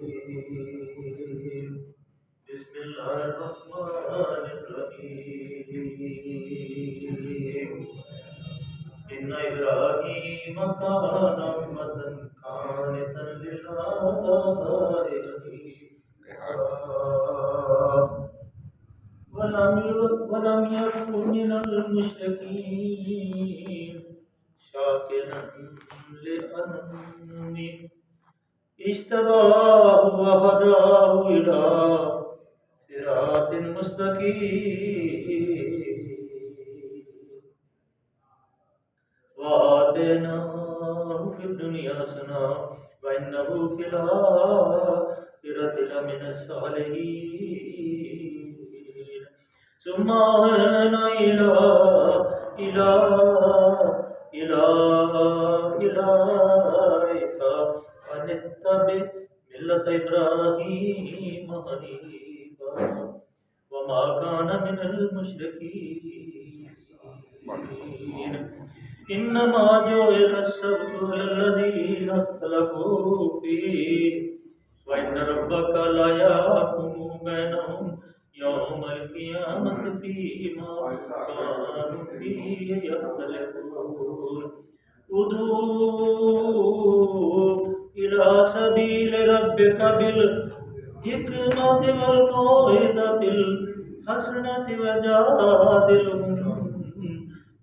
بسم الله الرحمن الرحيم إن إبراهيم كان أمة قانتا لله ولم يكن من المشركين شاكرا لأنعمه اجتباه وهداه إلى صراط مستقيم وآتيناه في الدنيا حسنة وإنه في الآخرة لمن الصالحين ثم أوحينا إليك أن اتبع ملة إبراهيم حنيفا وما كان من المشركين إنما جعل السبت للذين اختلفوا فيه وإن ربك لا يحكم بينهم يوم القيامة فيما كانوا فيه يختلفون ادعوا إلى سبيل ربك بالحكمة والموعظة الحسنة وجادلهم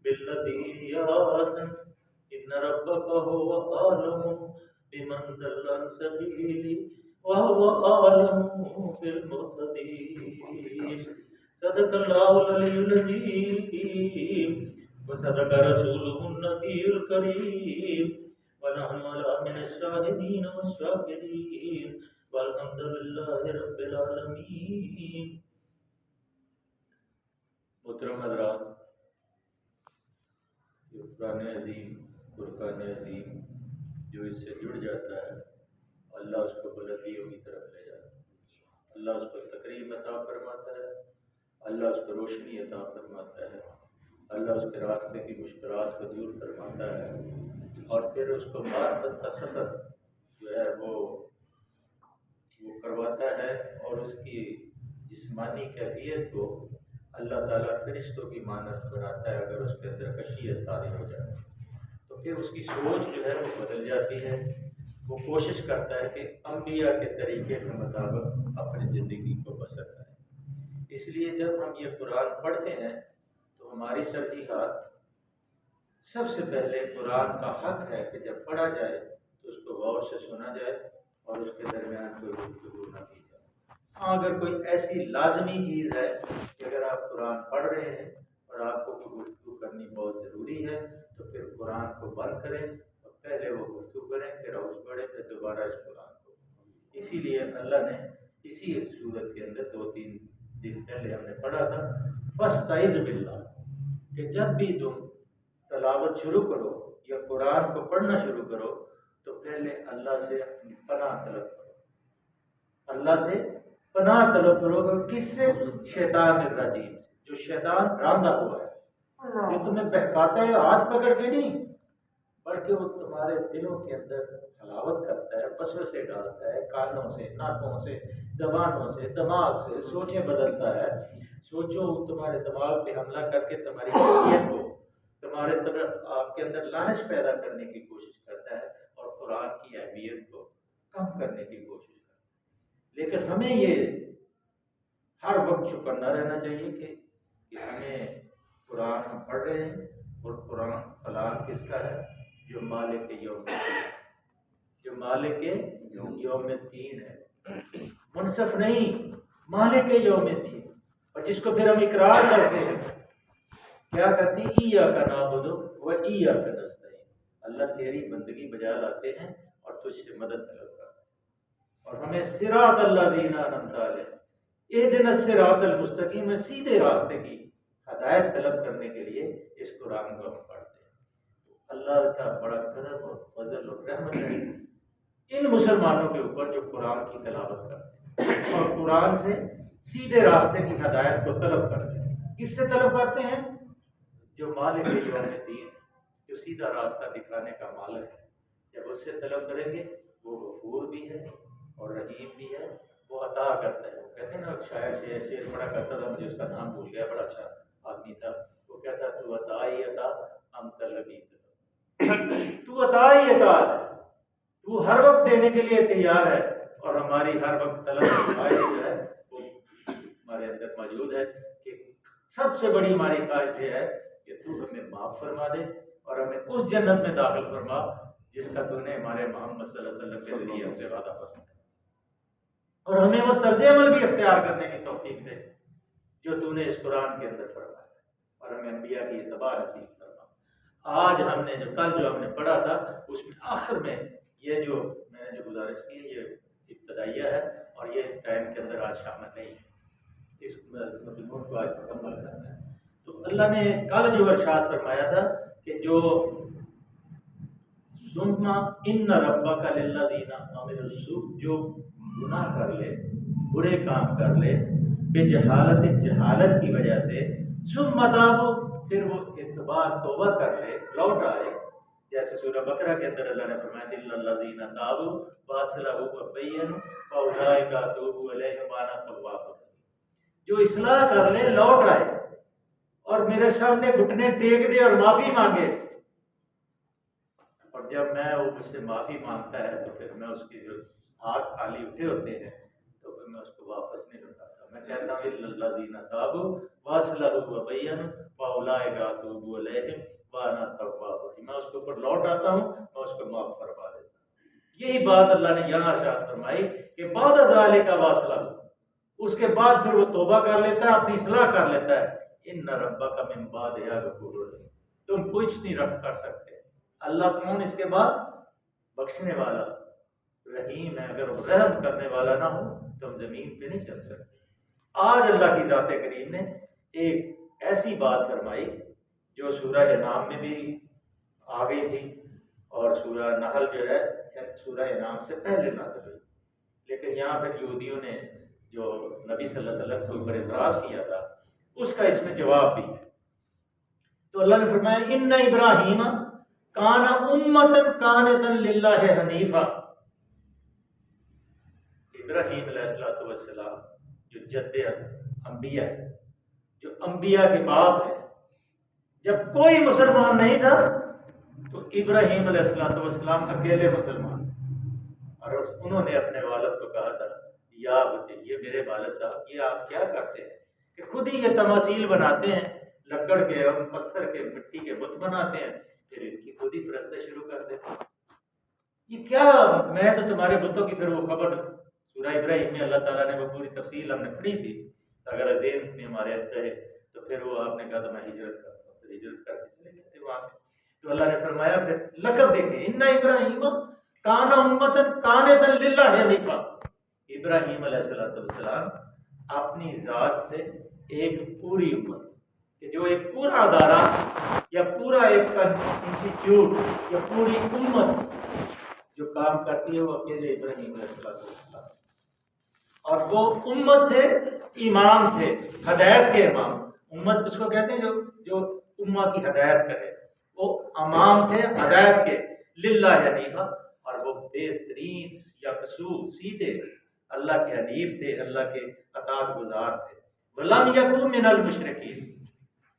بالتي هي أحسن إن ربك هو أعلم بمن ضل عن سبيله وهو أعلم بالمهتدين صدق الله العلي العظيم وصدق رسوله النبي الكريم ونحن على من الشاهدين والشاكرين والحمد لله رب العالمين. محترم حضرات، قرآن عظیم، فرقان عظیم جو اس سے جڑ جاتا ہے اللہ اس کو بلندیوں کی طرف لے جاتا ہے، اللہ اس کو تقریب عطا فرماتا ہے، اللہ اس کو روشنی عطا فرماتا ہے، اللہ اس کے راستے کی مشکلات کو دور فرماتا ہے اور پھر اس کو معرفت کا سفر جو ہے وہ کرواتا ہے اور اس کی جسمانی کیفیت کو اللہ تعالیٰ فرشتوں کی مانند بناتا ہے. اگر اس کے اندر خشیت طاری ہو جائے تو پھر اس کی سوچ جو ہے وہ بدل جاتی ہے. وہ کوشش کرتا ہے کہ انبیاء کے طریقے کے مطابق اپنی زندگی کو بسر کریں. اس لیے جب ہم یہ قرآن پڑھتے ہیں تو ہماری ترجیحات سب سے پہلے قرآن کا حق ہے کہ جب پڑھا جائے تو اس کو غور سے سنا جائے اور اس کے درمیان کوئی گفتگو نہ کی جائے. ہاں، اگر کوئی ایسی لازمی چیز ہے کہ اگر آپ قرآن پڑھ رہے ہیں اور آپ کو کوئی گفتگو کرنی بہت ضروری ہے تو پھر قرآن کو بند کریں اور پہلے وہ گفتگو کریں، پھر عوض پڑھیں، پھر دوبارہ اس قرآن کو. اسی لیے اللہ نے اسی صورت کے اندر 2-3 دن پہلے ہم نے پڑھا تھا فاستعذ باللہ کہ جب بھی تم تلاوت شروع کرو یا قرآن کو پڑھنا شروع کرو تو پہلے اللہ سے اپنی پناہ طلب کرو. اللہ سے پناہ طلب کرو. کس سے؟ شیطان الرجیم سے، جو شیطان راندہ ہوا ہے، جو تمہیں بہکاتا ہے ہاتھ پکڑ کے نہیں، بلکہ وہ تمہارے دلوں کے اندر حلاوت کرتا ہے، وسوسے ڈالتا ہے، کانوں سے، ناکوں سے، زبانوں سے، دماغ سے سوچیں بدلتا ہے. سوچو تمہارے دماغ پہ حملہ کر کے تمہاری شخصیت کو، تمہارے آپ کے اندر لالچ پیدا کرنے کی کوشش کرتا ہے اور قرآن کی اہمیت کو کم کرنے کی کوشش کرتا ہے. لیکن ہمیں یہ ہر وقت چوکنا رہنا چاہیے کہ ہمیں قرآن ہم پڑھ رہے ہیں اور قرآن کلام کس کا ہے؟ جو مالک یوم الدین، جو مالک یوم الدین ہے، منصف نہیں، مالک یوم الدین. اور جس کو پھر ہم اقرار کرتے ہیں، کیا کرتے ہیں؟ ایاک نعبد و ایاک نستعین، اللہ تیری بندگی بجا لاتے ہیں اور تجھ سے مدد طلب کرتے ہیں. اور ہمیں صراط الذین انعمت علیہم، اہدنا الصراط المستقیم، سیدھے راستے کی ہدایت طلب کرنے کے لیے اس قرآن کو ہم پڑھتے ہیں. اللہ کا بڑا کرم اور فضل اور رحمت ہے ان مسلمانوں کے اوپر جو قرآن کی تلاوت کرتے ہیں اور قرآن سے سیدھے راستے کی ہدایت کو طلب کرتے ہیں. کس سے طلب کرتے ہیں؟ جو مالک یوم الدین، جو سیدھا راستہ دکھانے کا مالک ہے. جب اس سے طلب کریں گے وہ غفور بھی ہے اور رحیم بھی ہے، وہ عطا کرتا ہے۔ وہ کہتے ہیں نا، شاعر شعر پڑھا کرتا تھا، مجھے اس کا نام بھول گیا، بڑا اچھا آدمی تھا، وہ کہتا تو عطا ہی عطا ہم طلبی تو عطا ہی عطا ہے، تو ہر وقت دینے کے لیے تیار ہے، اور ہماری ہر وقت طلب کی خواہش جو ہے وہ ہمارے اندر موجود ہے کہ سب سے بڑی ہماری خواہش یہ ہے کہ تو ہمیں معاف فرما دے اور ہمیں اس جنت میں داخل فرما جس کا تو نے ہمارے محمد صلی اللہ علیہ وسلم کے ذریعے ہم سے وعدہ فرمایا، اور ہمیں وہ طرز عمل بھی اختیار کرنے کی توفیق دے جو تو نے اس قرآن کے اندر فرمایا، اور ہمیں انبیاء کی اتباع نصیب فرما۔ آج ہم نے کل جو ہم نے پڑھا تھا اس میں آخر میں یہ جو میں نے جو گزارش کی ہے یہ ابتدائیہ ہے، اور یہ ٹائم کے اندر آج شامل نہیں ہے، اس مضمون کو آج مکمل کرنا ہے۔ تو اللہ نے کل جو ارشاد فرمایا تھا کہ جو ثم ان ربک للذین عملوا السوء، جو گناہ کر لے، برے کام کر لے بے جہالت کی وجہ سے، ثم تابوا، پھر وہ اعتبار توبہ کر لے، لوٹ آئے، جیسے سورہ بقرہ کے اندر اللہ نے فرمایا الا الذین تابوا واصلحوا وبینوا فاولئک اتوب علیہم وانا التواب الرحیم، جو اصلاح کر لے، لوٹ آئے اور میرے سامنے گھٹنے ٹیک دے اور معافی مانگے، اور جب میں وہ مجھ سے معافی مانگتا ہے تو پھر میں اس کی جو ہاتھ خالی اٹھے ہوتے ہیں تو پھر میں اس کو واپس نہیں لوٹاتا، میں کہتا ہوں الا الذین تابوا واصلحوا وبینوا فاولئک اتوب علیہم وانا التواب الرحیم، میں اس کے اوپر لوٹ آتا ہوں، میں اس کو معاف فرما دیتا ہوں۔ یہی بات اللہ نے یہاں ارشاد فرمائی کہ بعد ذالک واصلحوا، اس کے بعد پھر وہ توبہ کر لیتا ہے، اپنی اصلاح کر لیتا ہے، ان ربک من بعدھا غفور رحیم، تم کچھ نہیں رکھ کر سکتے، اللہ کون اس کے بعد؟ بخشنے والا رحیم ہے، اگر وہ رحم کرنے والا نہ ہو تو ہم زمین پہ نہیں چل سکتے۔ آج اللہ کی ذات کریم نے ایک ایسی بات فرمائی جو سورہ انعام میں بھی آ گئی تھی، اور سورہ نحل جو ہے سورہ انعام سے پہلے نازل ہوئی، لیکن یہاں پھر یہودیوں نے جو نبی صلی اللہ علیہ وسلم کے اوپر اعتراض کیا تھا اس کا اس میں جواب بھی ہے۔ تو اللہ نے فرمایا ان ابراہیم کان امۃ قانتا للہ حنیفا، ابراہیم علیہ السلام جو جد انبیاء ہے، جو انبیاء کے باپ ہے، جب کوئی مسلمان نہیں تھا تو ابراہیم علیہ السلام اکیلے مسلمان، اور انہوں نے اپنے والد کو کہا تھا یا بتے، یہ میرے والد صاحب یہ آپ کیا کرتے ہیں کہ خود ہی یہ تماثیل بناتے ہیں، لکڑ کے اور پتھر کے مٹی کے بت بناتے ہیں، پھر ان کی خود ہی پرستش شروع کر دیتے ہیں، یہ کیا؟ میں تو تمہارے بتوں کی پھر وہ خبر سورہ ابراہیم میں اللہ تعالیٰ نے وہ پوری تفصیل ہم نے پڑھی تھی، اگر ذہن میں ہمارے رہے تو پھر وہ آپ نے کہا تو میں ہجرت کرتا ہوں، پھر ہجرت کر کے چلے گئے تھے وہاں سے۔ تو اللہ نے فرمایا پھر لقب دیکھیں ان ابراہیم کان امۃ قانتا للہ حنیفا، ابراہیم علیہ السلام اپنی ذات سے ایک پوری امت، کہ جو ایک پورا ادارہ یا پورا ایک انسٹیٹیوٹ یا پوری امت جو کام کرتی ہے وہ اکیلے ابراہیم علیہ السلام، اور وہ امت تھے، امام تھے، ہدایت کے امام۔ امت اس کو کہتے ہیں جو امہ کی ہدایت کرے، وہ امام تھے ہدایت کے، للہ حنیفہ، اور وہ بہترین یکسو سیدھے اللہ کے حنیف تھے، اللہ کے اطاعت گزار تھے۔ ولم یکن من المشرکین،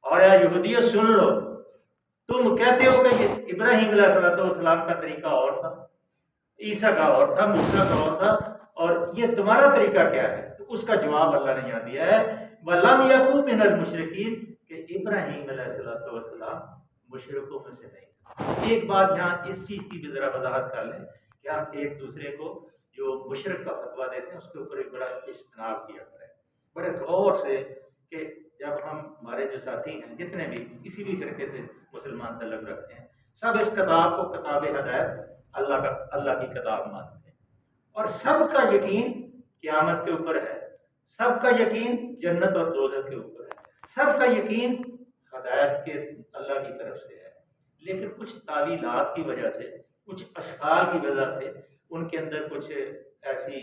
اور یا یہودیت سن لو، تم کہتے ہو کہ یہ ابراہیم علیہ السلام کا طریقہ اور تھا، عیسیٰ کا اور تھا، موسیٰ کا اور تھا، اور یہ تمہارا طریقہ کیا ہے؟ تو اس کا جواب اللہ نے یہاں دیا ہے وَلَمْ يَكُنْ مِنَ الْمُشْرِكِينَ، کہ ابراہیم علیہ السلام مشرکوں میں سے نہیں تھا۔ ایک بات یہاں اس چیز کی بھی ذرا وضاحت کر لیں کہ ہم ایک دوسرے کو جو مشرک کا فتویٰ دیتے ہیں اس کے اوپر ایک بڑا اجتناب کیا کریں، بڑے غور سے، کہ جب ہم ہمارے جو ساتھی ہیں جتنے بھی کسی بھی فرقے سے مسلمان تعلق رکھتے ہیں، سب اس کتاب کو کتاب ہدایت اللہ کی کتاب مانتے ہیں، اور سب کا یقین قیامت کے اوپر ہے، سب کا یقین جنت اور دوزخ کے اوپر ہے، سب کا یقین ہدایت کے اللہ کی طرف سے ہے، لیکن کچھ تعویلات کی وجہ سے، کچھ اشکال کی وجہ سے، ان کے اندر کچھ ایسی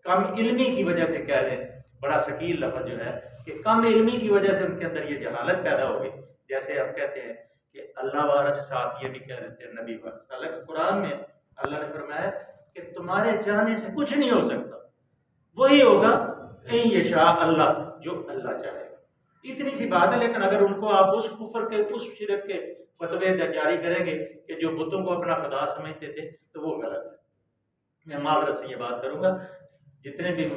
کم علمی کی وجہ سے کہہ لیں، بڑا ثقیل لفظ جو ہے کہ کم علمی کی وجہ سے ان کے اندر یہ جہالت پیدا ہو گئی، جیسے ہم کہتے ہیں کہ اللہ وارث، ساتھ یہ بھی کہہ دیتے ہیں نبی وارث، حالانکہ قرآن میں اللہ نے فرمایا کہ تمہارے چاہنے سے کچھ نہیں ہو سکتا، وہی ہوگا ان یشاء اللہ، جو اللہ چاہے گا۔ اتنی سی بات ہے، لیکن اگر ان کو آپ اس کفر کے، اس شرک کے فتوے جاری کریں گے کہ جو بتوں کو اپنا خدا سمجھتے تھے، تو وہ غلط ہے۔ میں معذرت سے یہ بات کروں گا، جتنے بھی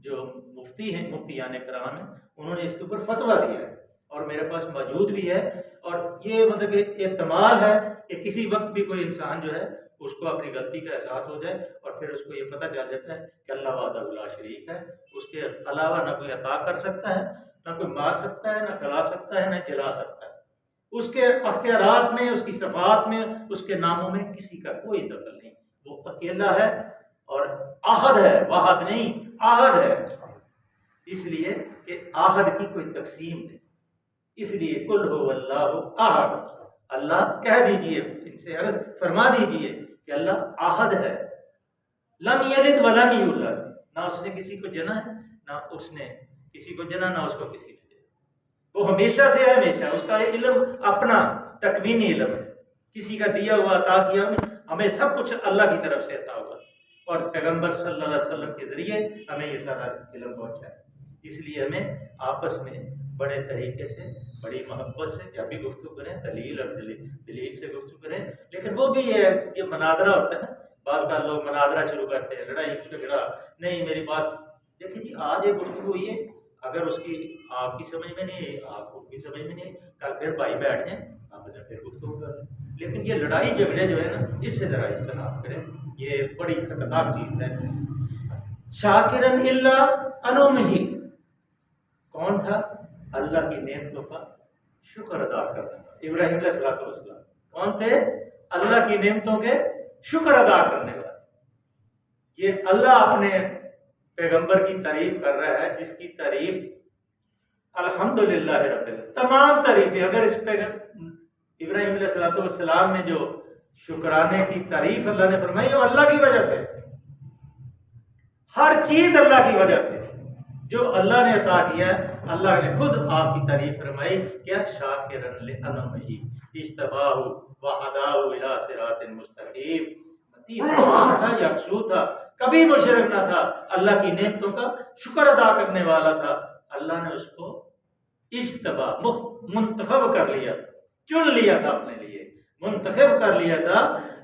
جو مفتی ہیں، مفتیان کرام ہیں، انہوں نے اس کے اوپر فتویٰ دیا ہے اور میرے پاس موجود بھی ہے، اور یہ مطلب کہ احتمال ہے کہ کسی وقت بھی کوئی انسان جو ہے اس کو اپنی غلطی کا احساس ہو جائے اور پھر اس کو یہ پتہ چل جاتا ہے کہ اللہ وحدہ لا شریک ہے، اس کے علاوہ نہ کوئی عطا کر سکتا ہے، نہ کوئی مار سکتا ہے، نہ کھلا سکتا ہے، نہ جلا سکتا ہے۔ اس کے اختیارات میں، اس کی صفات میں، اس کے ناموں میں کسی کا کوئی دخل نہیں، وہ اکیلا ہے اور احد ہے، واحد نہیں، احد ہے، اس لیے کہ احد کی کوئی تقسیم نہیں، اس لیے قل هو اللہ احد، اللہ کہہ دیجئے، ان سے عرض فرما دیجئے کہ اللہ احد ہے، لم یلد ولم یولد، نہ اس نے کسی کو جنا ہے، نہ اس نے کسی کو جنا، نہ اس کو کسی نے جنا، وہ ہمیشہ سے ہے، ہمیشہ اس کا علم اپنا تکوینی علم ہے، کسی کا دیا ہوا عطا کیا ہمیں سب کچھ اللہ کی طرف سے عطا ہوا، اور پیغمبر صلی اللہ علیہ وسلم کے ذریعے ہمیں یہ سارا علم پہنچا ہے۔ اس لیے ہمیں آپس میں بڑے طریقے سے، بڑی محبت سے جب بھی گفتگو کریں، دلیل اور دلیل سے گفتگو کریں، لیکن وہ بھی یہ مناظرہ ہوتا ہے نا، بعض بار لوگ مناظرہ شروع کرتے ہیں، لڑائی جھگڑا، نہیں میری بات، دیکھیں جی آج یہ گفتگو ہوئی ہے، اگر اس کی آپ کی سمجھ میں نہیں ہے، آپ کو کی سمجھ میں نہیں ہے، کل پھر بھائی بیٹھ جائیں، آپ نے پھر گفتگو کر لیں، لیکن یہ لڑائی جھگڑے جو ہے نا، اس سے ذرا اجتناب کریں، یہ بڑی خطرناک چیز ہے۔ شاکرن اللہ انعمہ، کون تھا؟ اللہ کی نعمتوں کا شکر ادا کرنا تھا ابراہیم علیہ السلام۔ کون تھے؟ اللہ کی نعمتوں کے شکر ادا کرنے والے۔ یہ اللہ اپنے پیغمبر کی تعریف کر رہا ہے، جس کی تعریف الحمدللہ رب العالمین، تمام تعریفیں اگر اس ابراہیم علیہ السلام میں جو شکرانے کی تعریف اللہ نے فرمائی، وہ اللہ کی وجہ سے، ہر چیز اللہ کی وجہ سے، جو اللہ نے عطا کیا ہے، اللہ نے خود آپ کی تعریف فرمائی، کیا شاکرن لانعمہ اجتباہ وہداہ الی صراط مستقیم، تھا، یکسو تھا، کبھی مشرک نہ تھا، اللہ کی نعمتوں کا شکر ادا کرنے والا تھا، اللہ نے اس کو اجتبا، منتخب کر لیا، چن لیا تھا اپنے لیے، منتخب کر لیا تھا،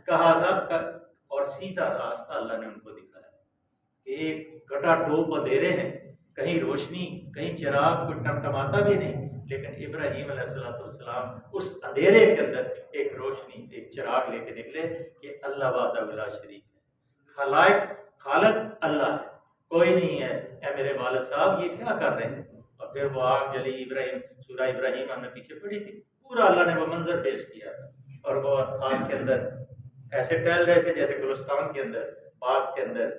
کہا تھا، اور سیدھا راستہ اللہ نے ان کو دکھایا۔ ایک گھٹا ٹوپ اندھیرے ہیں، کہیں روشنی، کہیں چراغ، کوئی ٹمٹماتا بھی نہیں، لیکن ابراہیم علیہ السلام اس اندھیرے کے اندر ایک روشنی، ایک چراغ لے کے نکلے کہ اللہ وحدہ لا شریک ہے، خالق اللہ ہے، کوئی نہیں ہے، اے میرے والد صاحب یہ کیا کر رہے ہیں؟ اور پھر وہ آگ جلی، ابراہیم، سورہ ابراہیم ہم نے پیچھے پڑھی تھی، پورا اللہ نے وہ منظر پیش کیا، اور وہ آگ کے اندر ایسے ٹہل رہے تھے جیسے گلستان کے اندر، باغ کے اندر،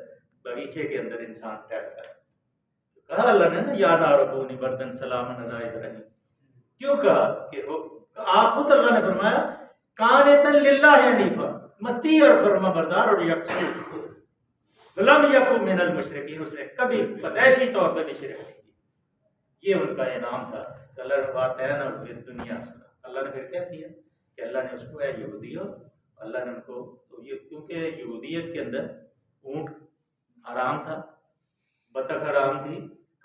باغیچے کے اندر انسان ٹہلتا ہے۔ کہا اللہ نے نا یا نار کونی بردن سلاما علی ابراہیم، کیوں کہا کہ وہ آپ خود اللہ نے فرمایا قانتا للہ حنیفا، متی اور فرما بردار اور یکسو، ولم یکن من المشرکین، اس نے کبھی پیدائشی طور پہ بھی شرک نہیں کی، یہ ان کا انعام تھا۔ اللہ نے بات ہے نا پھر دنیا سے، اللہ نے پھر کیا کیا کہ اللہ نے اس کو ہے یہودیوں، اللہ نے ان کو تو یہ، کیونکہ یہودیت کے اندر اونٹ حرام تھا، بطخ حرام تھی،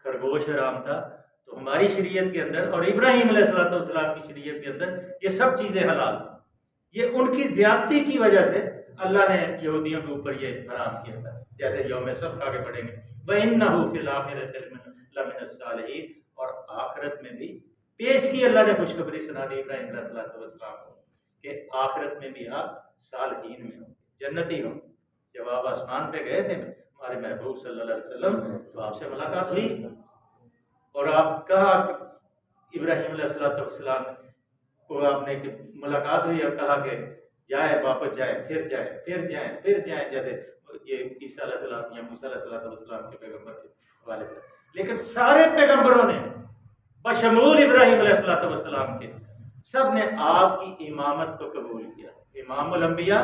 خرگوش حرام تھا، تو ہماری شریعت کے اندر اور ابراہیم علیہ السلام کی شریعت کے اندر یہ سب چیزیں حلال تھیں۔ یہ ان کی زیادتی کی وجہ سے اللہ نے یہودیوں کے اوپر یہ حرام کیا تھا، جیسے یوم سبت آگے پڑھیں گے، وَإِنَّهُ فِي الْآخِرَةِ لَمِنَ الصَّالِحِينَ، اور آخرت میں بھی پیش کی اللہ نے خوشخبری سنا دی ابراہیم علیہ السلام کو کہ آخرت میں بھی آپ صالحین میں ہوں، جنتی ہوں۔ جب آپ آسمان پہ گئے تھے ہمارے محبوب صلی اللہ علیہ وسلم، تو آپ سے ملاقات ہوئی اور آپ کہا ابراہیم علیہ السلام کو آپ نے ملاقات ہوئی اور کہا کہ جائے، واپس جائے، پھر جائے، پھر جائیں، پھر جائیں، جیسے یہ عیسیٰ علیہ السلام یا موسیٰ علیہ السلام کے پیغمبر کے حوالے سے، لیکن سارے پیغمبروں نے بشمول ابراہیم علیہ السلام کے، سب نے آپ کی امامت کو قبول کیا۔ امام الانبیاء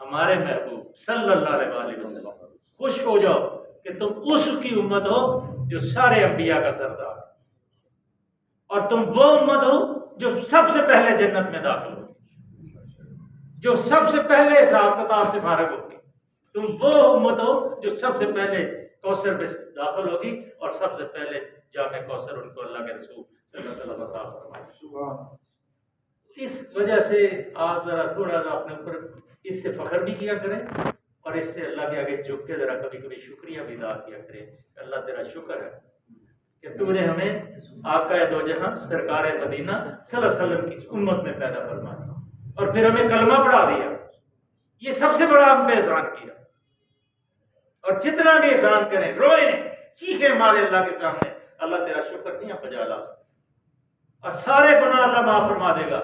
ہمارے محبوب صلی اللہ علیہ وسلم، خوش ہو جاؤ کہ تم اس کی امت ہو جو سارے انبیاء کا سردار، اور تم وہ امت ہو جو سب سے پہلے جنت میں داخل ہو، جو سب سے پہلے حساب کتاب سے فارغ ہوگی، تم وہ امت ہو جو سب سے پہلے کوثر میں داخل ہوگی اور سب سے پہلے جامع کوثر ان کو اللہ کے رسول صلی اللہ علیہ وسلم عطا فرمائے۔ اس وجہ سے آپ ذرا تھوڑا سا اپنے اوپر اس سے فخر بھی کیا کریں اور اس سے اللہ کے آگے جھک کے ذرا کبھی کبھی شکریہ بھی ادا کیا کریں۔ اللہ تیرا شکر ہے کہ تو نے ہمیں آقا دو جہاں سرکار مدینہ صلی اللہ علیہ وسلم کی امت میں پیدا فرما دیا اور پھر ہمیں کلمہ پڑھا دیا۔ یہ سب سے بڑا ہم پہ احسان کیا، اور جتنا بھی احسان کریں، روئیں، چیخیں مارے اللہ کے سامنے، اللہ تیرا شکر نہیں بجا لا سکتا، اور سارے گناہ اللہ معاف فرما دے گا،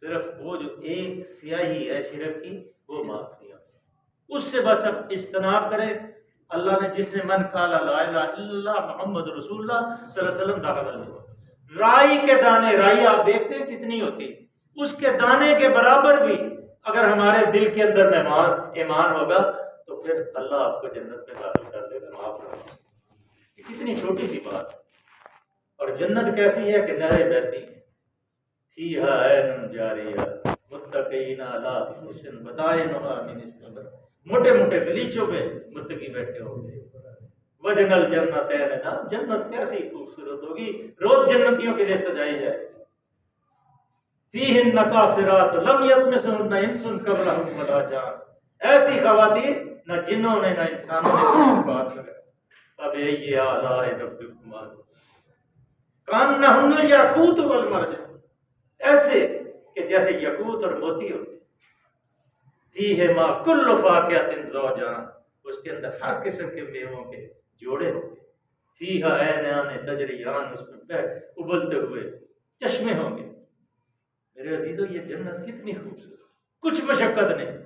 صرف وہ جو ایک سیاہی ہے شرک کی وہ معاف کیا، اس سے بس اب اجتناب کریں۔ اللہ نے جس نے من قال لا الہ الا اللہ محمد رسول اللہ صلی اللہ علیہ وسلم داخل ہوا، رائی کے دانے، رائی آپ دیکھتے ہیں کتنی ہوتی، اس کے دانے کے برابر بھی اگر ہمارے دل کے اندر ایمان ہوگا تو پھر اللہ آپ کو جنت میں داخل کر دے گا، معاف کر دے گا۔ کتنی چھوٹی سی بات ہے۔ اور جنت کیسی ہے کہ نہریں بہتی ہیں، فیہا عین جاریہ متقین علی فرش بطائنھا من استبرق، موٹے موٹے گلیچوں پہ متقی بیٹھے ہوں گے۔ وجن الجنتین، جنت کیسی خوبصورت ہوگی، روز جنتیوں کے لیے سجائی جائے۔ فیہن قاصرات لم یطمثہن انس قبلہم ولا جان، ایسی خواتین نہ جنوں نے نہ انسانوں نے کوئی بات لگائی۔ فبأی آلاء ربکما کأنہن الیاقوت والمرجان، ایسے کہ جیسے یاقوت اور موتی ہوتے۔ فیہما کل فاکہۃ زوجان، اس کے اندر ہر قسم کے میووں کے جوڑے ہوں گے۔ فیہا عینان تجریان، اس میں ابلتے ہوئے چشمے ہوں گے۔ میرے عزیزو یہ جنت کتنی خوبصورت، کچھ مشقت نہیں،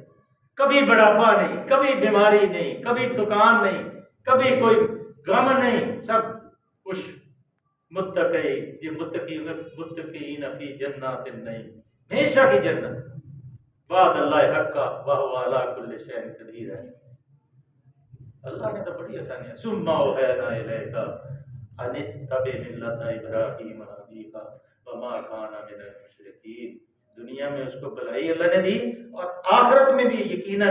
کبھی بڑھاپا نہیں، کبھی بیماری نہیں، کبھی دکان نہیں، کبھی کوئی غم نہیں، سب خوش۔ متقین فی جنات النعیم، ہمیشہ کی جنت۔ بعد اللہ حقا وہو علی کل شیء قدیر ہے۔ اللہ نے تو بڑی آسانی، ثم اوحینا الیک ان اتبع ملۃ ابراہیم حنیفا وما کان من المشرکین۔ دنیا میں اس کو بھلائی اللہ نے دی، اور آخرت میں بھی یقیناً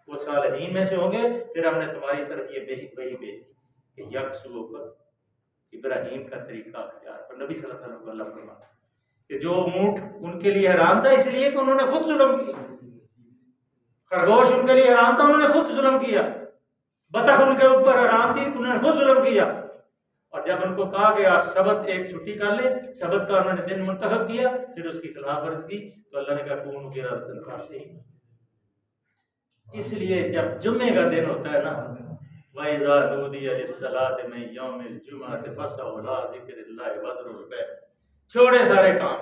وہ صالحین میں سے ہوں گے۔ پھر ہم نے تمہاری طرف یہ وہی بھیجی کہ یکسو پر ابراہیم کا طریقہ اختیار پر۔ نبی صلی اللہ علیہ وسلم کو اللہ فرماتا کہ جو اونٹ ان کے لیے حرام تھا اس لیے کہ انہوں نے خود ظلم کیا، خرگوش ان کے لیے حرام تھا انہوں نے خود ظلم کیا، بطخ ان کے اوپر حرام تھی انہوں نے خود ظلم کیا، اور جب ان کو کہا کہ آپ سبت ایک چھٹی کر لیں، سبت کا انہوں نے دن منتخب کیا، پھر اس کی خلاف ورزی کی تو اللہ نے کہا کون کی راتن خاشعین۔ اس لیے جب جمعے کا دن ہوتا ہے نا، وَإِذَا نُودِيَ لِلصَّلَاةِ مِن يَوْمِ الْجُمْعَةِ فَاسْعَوْا إِلَىٰ ذِكْرِ اللَّهِ وَذَرُوا الْبَيْعَ، چھوڑیں سارے کام،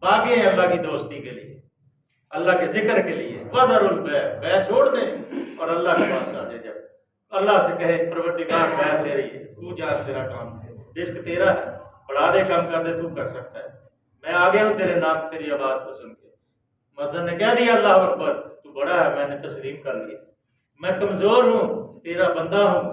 بھاگیں اللہ کی دوستی کے لیے، اللہ کے ذکر کے لیے۔ وَذَرُوا الْبَيْعَ، بیع چھوڑ دیں اور اللہ کے پاس آ جائیں۔ جب اللہ سے کہے پروردگار بیع تیری ہے، تو جا، تیرا کام ہے، رزق تیرا ہے، بڑھا دے کم کر دے، تو کر سکتا ہے، میں آ گیا ہوں تیرے نام تیری آواز کو سن کے۔ مؤذن نے کہہ دیا اللہ اکبر، تو بڑا ہے، میں نے تسلیم کر لیا، میں کمزور ہوں، تیرا بندہ ہوں،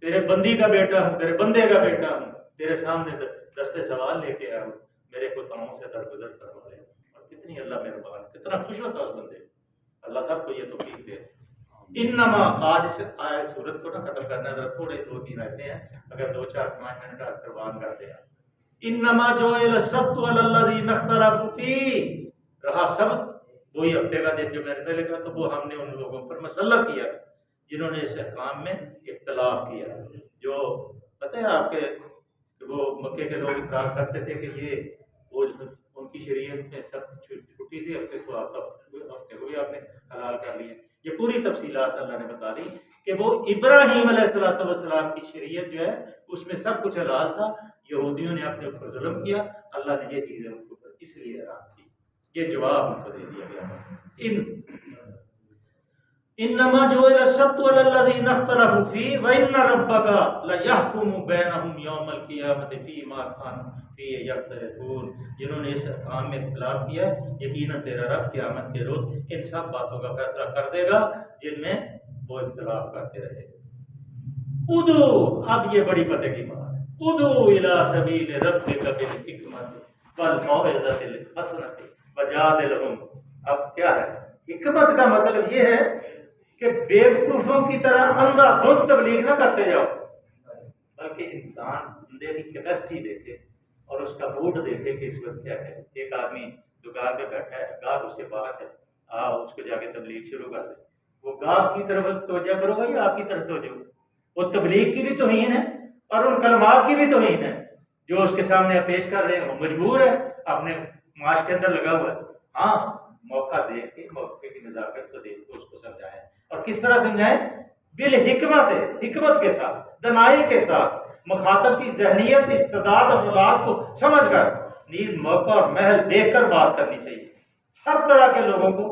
تیرے بندی کا بیٹا ہوں، تیرے بندے کا بیٹا ہوں، تیرے سامنے دستے سوال لے کے آیا ہوں، میرے خطاؤں سے درگزر کروا لے۔ اور کتنی اللہ مہربان، کتنا خوش ہوتا اس بندے۔ اللہ سب کو یہ توفیق دے۔ انما، آج اس آیت سورت کو نہ ختم کرنا ہے، ذرا تھوڑے 2-3 آیتیں ہیں، اگر 2-4-5 منٹ آپ قربان کرتے ہیں۔ انما جعل السبت علی الذین اختلفوا فیہ، رہا سبت وہی ہفتے کا دن جو میں نے پہلے کہا، تو وہ ہم نے ان لوگوں پر مسلط کیا جنہوں نے اس احکام میں اختلاف کیا۔ جو پتہ ہے آپ کے وہ مکے کے لوگ اقرار کرتے تھے کہ یہ وہ ان کی شریعت میں سب چھٹی تھی، ہفتے کو ہفتے کو بھی آپ نے حلال کر لیے۔ یہ پوری تفصیلات اللہ نے بتا دی کہ وہ ابراہیم علیہ السلام کی شریعت جو ہے اس میں سب کچھ حلال تھا، یہودیوں نے اپنے اوپر ظلم کیا، اللہ نے یہ چیزیں ان کے اوپر اس لیے حرام کی۔ یہ جواب ان کو دے دیا گیا۔ انما جعل السبت علی الذین اختلفوا فیہ وان ربک لیحکم بینہم یوم القیامۃ فیما کانوا فیہ یختلفون، جنہوں نے اس احکام میں اختلاف کیا یقیناً تیرا رب قیامت کے روز ان سب باتوں کا فیصلہ کر دے گا جن میں وہ اختلاف کرتے رہے۔ ادعو، اب یہ بڑی پتہ کی بات ہے، ادعو الی سبیل ربک بالحکمۃ والموعظۃ الحسنۃ وجادلہم۔ اب کیا ہے حکمت کا مطلب؟ یہ ہے کہ بیوقوفوں کی طرح اندھا دھند تبلیغ نہ کرتے جاؤ، بلکہ انسان بندے کی کیپیسٹی دیکھے اور اس کا موڈ دیکھے کہ اس وقت کیا ہے۔ ایک آدمی دکان پہ بیٹھا ہے، گاہک اس کے پاس ہے، آپ اس کو جا کے تبلیغ شروع کر دیں، وہ گاہک کی طرف توجہ کرو گا یا آپ کی طرف توجہ؟ وہ تبلیغ کی بھی توہین ہے اور ان کلمات کی بھی توہین ہے جو اس کے سامنے آپ پیش کر رہے ہیں۔ وہ مجبور ہے، اپنے معاش کے اندر لگا ہوا ہے۔ ہاں، موقع دیکھ کے موقع کی نزاکت کو دیکھ کے اس کو سمجھائیں، اور کس طرح سمجھائیں؟ بالحکمت، حکمت کے ساتھ، دنائی کے ساتھ، مخاطب کی ذہنیت، استعداد اور اولاد کو سمجھ کر، نیز موقع اور محل دیکھ کر بات کرنی چاہیے۔ ہر طرح کے لوگوں کو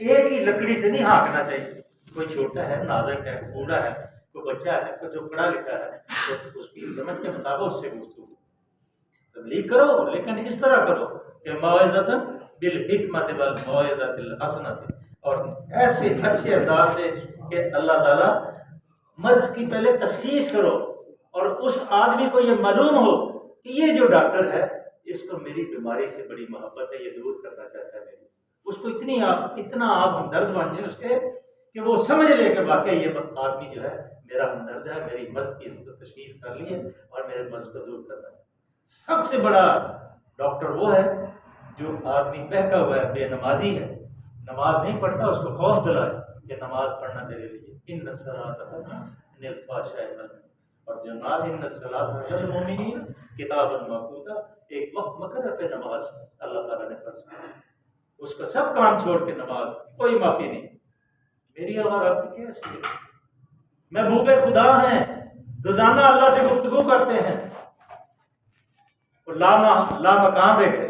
ایک ہی لکڑی سے نہیں ہانکنا چاہیے۔ کوئی چھوٹا ہے، نازک ہے، بوڑھا ہے، کوئی بچہ ہے، کوئی جو پڑھا لکھا ہے، تو اس کی سمجھ کے مطابق اس سے گفتگو تبلیغ کرو، لیکن اس طرح کرو کہ موعظۃ بالحکمت والموعظۃ الحسنۃ، اور ایسے اچھے انداز سے کہ اللہ تعالیٰ مرض کی پہلے تشخیص کرو اور اس آدمی کو یہ معلوم ہو کہ یہ جو ڈاکٹر ہے اس کو میری بیماری سے بڑی محبت ہے، یہ دور کرنا چاہتا ہے میری، اس کو اتنا آپ ہمدرد بن جائیں اس کے کہ وہ سمجھ لے کہ واقعی یہ آدمی جو ہے میرا ہمدرد ہے، میری مرض کی اس کو تشخیص کر لی ہے اور میرے مرض کو دور کرنا ہے۔ سب سے بڑا ڈاکٹر وہ ہے جو آدمی بہکا ہوا ہے، بے نمازی ہے، نماز نہیں پڑھتا، اس کو خوف دلائے کہ نماز پڑھنا تیرے لیے، ان الصلاۃ تنہی عن الفحشاء والمنکر، اور جنات ان الصلاۃ علی المؤمنین کتابا موقوتا، ایک وقت مقرر پہ نماز اللہ تعالیٰ نے فرض کی، اس کا سب کام چھوڑ کے نماز، کوئی معافی نہیں۔ میری اور آپ کی کیسی ہے؟ محبوب خدا ہیں، روزانہ اللہ سے گفتگو کرتے ہیں، لا مکان پہ گئے،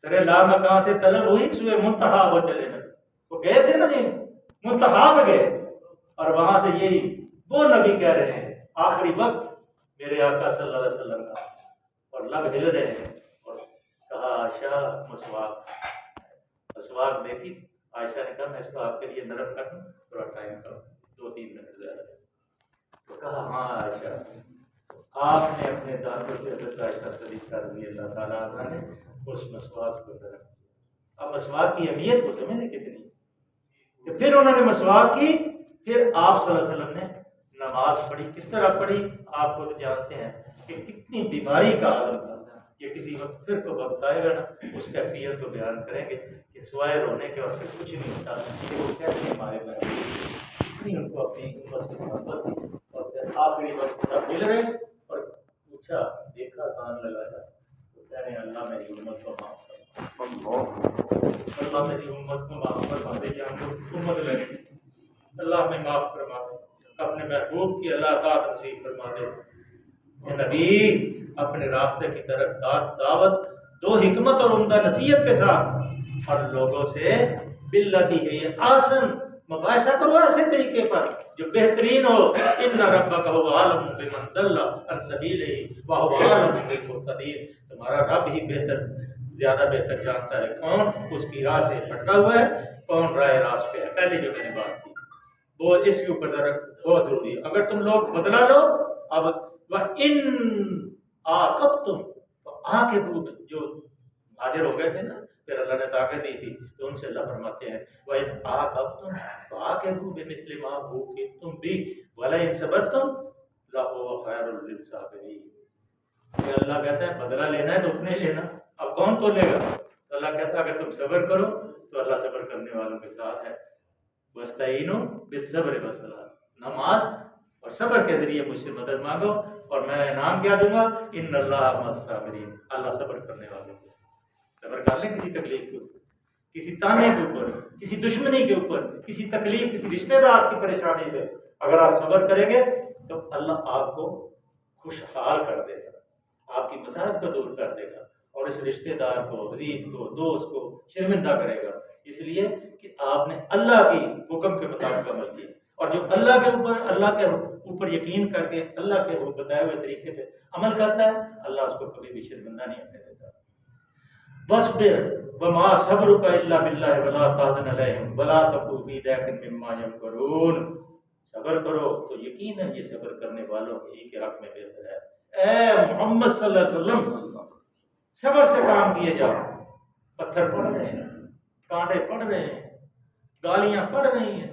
سرے لا مکان سے طلب ہوئی، سوئے منتہا وہ چلے گئے، وہ گئے تھے نا جی، منتہا پہ گئے، اور وہاں سے یہی وہ نبی کہہ رہے ہیں آخری وقت میرے آقا صلی اللہ علیہ وسلم کا، اور لب ہل رہے ہیں، اور کہا عائشہ مسواک دیکھی، عائشہ نے کہا میں اس کو آپ کے لیے نرم کر دوں، تھوڑا ٹائم کرو، 2-3 منٹ زیادہ، تو کہا ہاں عائشہ، آپ نے اپنے دانتوں سے حضرت عائشہ صدیقہ رضی اللہ تعالیٰ عنہ نے اس مسواک کو نرم کیا۔ اب مسواک کی اہمیت کو سمجھیں کتنی، کہ پھر انہوں نے مسواک کی، پھر آپ صلی اللہ علیہ وسلم نے نماز پڑھی۔ کس طرح پڑھی آپ کو جانتے ہیں کہ کتنی بیماری کا عالم تھا، یہ کسی وقت پھر کو وقت آئے گا نا، اس کیفیت کو بیان کریں گے کہ سوائے رونے کے اور پھر کچھ نہیں ہوتا کہ وہ کیسے ہمارے بھائی اتنی ان کو اپنی امت سے محبت تھی، اور پھر آخری وقت مل رہے اور پوچھا، دیکھا، کان لگایا، تو کہہ رہے ہیں اللہ میری امت کو معاف کر، اللہ میری امت کو معاف فرما دے، کہ ہم لوگ امت لگے، اللہ ہمیں معاف فرما دے، اپنے محبوب کی اللہ اطاعت نصیب فرما دے۔ کہ نبی اپنے راستے کی طرف دعوت دو، حکمت اور عمدہ نصیحت کے ساتھ، اور لوگوں سے باللتی ہے آسن، مباحثہ کرو ایسے طریقے پر جو بہترین ہو۔ ان ربک هو اعلم بمن ضل عن سبیلہ وهو اعلم بالمهتدین، تمہارا رب ہی زیادہ بہتر جانتا ہے کون اس کی راہ سے بھٹکا ہوا ہے، کون راہ راست پہ ہے۔ پہلے جو میں نے بات کی وہ اس کے اوپر بہت ضروری ہے۔ اگر تم لوگ بدلا لو، اب وَإِن عَاقَبْتُمْ، تو آگے جو حاضر ہو گئے تھے نا، پھر اللہ نے طاقت دی تھی، تو ان سے اللہ فرماتے ہیں وَإِن عَاقَبْتُمْ فَعَاقِبُوا بِمِثْلِ مَا عُوقِبْتُمْ بِهِ وَلَئِن صَبَرْتُمْ لَهُوَ خَيْرٌ لِلصَّابِرِينَ۔ کہ اللہ کہتا ہے بدلہ لینا ہے تو اتنے ہی لینا، اب کون تو لے گا؟ تو اللہ کہتا ہے اگر تم صبر کرو تو اللہ صبر کرنے والوں کے ساتھ ہے۔ وَاسْتَعِینُوا بِالصَّبْرِ وَالصَّلَاةِ، نماز اور صبر کے ذریعے مجھ سے مدد مانگو اور میں انعام کیا دوں گا، ان اللہ مع الصابرین، اللہ صبر کرنے والوں کے ساتھ۔ صبر کر لیں کسی تکلیف کے اوپر، کسی تانے کے اوپر، کسی دشمنی کے اوپر، کسی تکلیف، کسی رشتہ دار کی پریشانی پہ اگر آپ صبر کریں گے تو اللہ آپ کو خوشحال کر دے گا، آپ کی مسائل کو دور کر دے گا، اور اس رشتہ دار کو، عزیز کو، دوست کو شرمندہ کرے گا، اس لیے کہ آپ نے اللہ کی حکم کے مطابق عمل کیا، اور جو اللہ کے اوپر یقین کر کے اللہ کے بتائے ہوئے طریقے پہ عمل کرتا ہے، اللہ اس کو کبھی بھی شرمندہ نہیں ہونے دیتا۔ وَاصْبِرْ وَمَا صَبْرُكَ إِلَّا بِاللَّهِ وَلَا تَحْزَنْ عَلَيْهِمْ وَلَا تَكُ فِي ضَيْقٍ مِّمَّا يَمْكُرُونَ، صبر کرو تو یقیناً یہ صبر کرنے والوں کے حق میں بہتر ہے۔ اے محمد صلی اللہ علیہ وسلم، صبر سے کام کیے جاؤ، پتھر پڑ رہے ہیں، کانٹے پڑ رہے ہیں، گالیاں پڑ رہی ہیں،